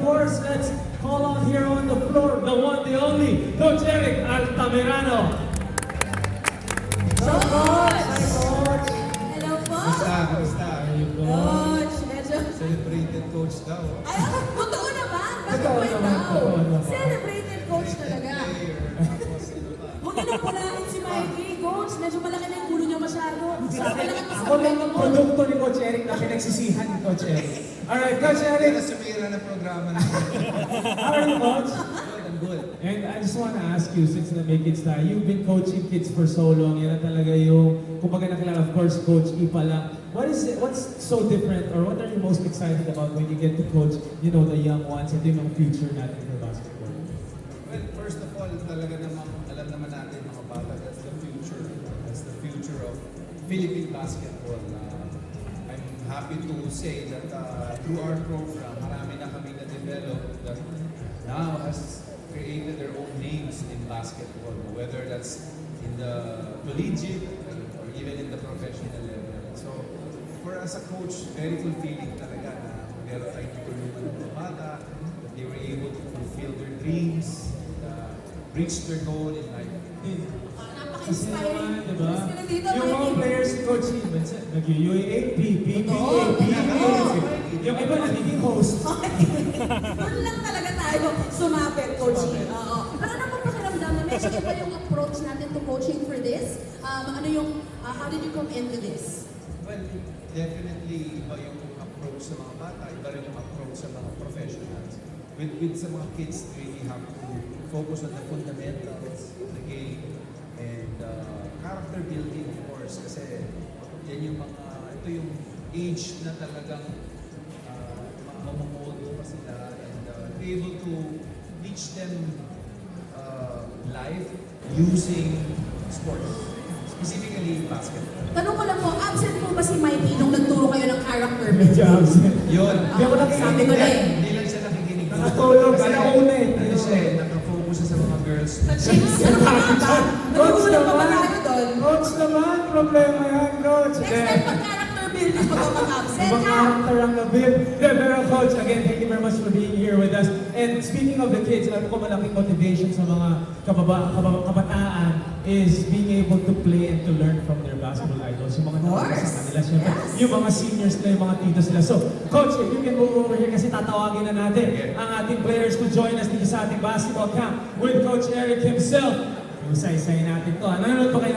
course, let's call on here on the floor, the one, the only, Coach Eric Altamirano. Coach! Hi, Coach. Hello po! Kamusta? Coach, medyo... Celebrated coach daw. Ay, totoo naman! Bakit Totoo may naman, tao? totoo naman. Celebrated coach talaga. Player, tapos ano pa? Huwag niyo nang pulahin si Mikey, coach. Medyo malaki na yung ulo niya masyado. Sabi lang ang Ako lang ang produkto ni Coach Eric na pinagsisihan ni Coach Eric. Alright, Coach Kaya Eric. na sumira ng programa na. How are you, Coach? Good, I'm good. And I just want to ask you, since na may kids tayo, you've been coaching kids for so long, yan na talaga yung, kumbaga nakilala, of course, Coach Ipa lang. What's so different, or what are you most excited about when you get to coach, you know, the young ones, and yung mga future natin for basketball? Well, first of all, talaga namang, alam naman natin mga bata, that's the future. That's the future of Philippine basketball. I'm happy to say that through our program, marami na kami na-develop that now has created their own names in basketball, whether that's in the collegiate or even in the professional level. So, for as a coach, very fulfilling talaga na meron tayong tutulungan ng mga bata, that they were able to fulfill their dreams, reach their goal in life. Kasi Napaka-inspiring. naman, di ba? Mas ka dito, Yung mga Mikey. players ni Coach Ipa, nag-UAAP, PPA, PPA. Yung iba nagiging host. Doon lang talaga tayo sumapit, coach. Oo. Pero ano pong pakiramdam na medyo iba yung approach natin to coaching for this? Ano yung, how did you come into this? Well, definitely iba yung approach sa mga bata, iba rin yung approach sa mga professionals. With sa mga kids, you really have to focus on the fundamentals of the game and character building, of course, kasi yan yung mga, ito yung age na talagang mamamoldo pa sila and be able to teach them life using sports, specifically basketball. Tanong ko lang po, absent po ba si Mikey nung nagturo kayo ng character building? Good job. Yun. Hindi ako nakikinig. Sabi ko na eh. Hindi lang siya nakikinig. Nakatulog, Kasi alauna eh. Ano siya eh, nakafocus siya sa mga girls. Chicks, ano ba ba? Coach Nagulong pa ba naman. tayo doon? Coach naman, problema yan, Coach. Next time pag character building, pag mag-absent Ibang ha? character ang nabib. Pero Coach, again, thank you very much for being here with us. And speaking of the kids, alam ko malaking motivation sa mga kabataan is being able to play and to learn from their basketball idols. Yung mga nakakita sa kanila, syempre. Yes. Yung mga seniors na, yung mga titos nila. So, Coach, if you can move over here kasi tatawagin na natin ang ating players to join us dito sa ating basketball camp with Coach Eric himself. Yung isa-isayin natin to. Nanonood pa kayo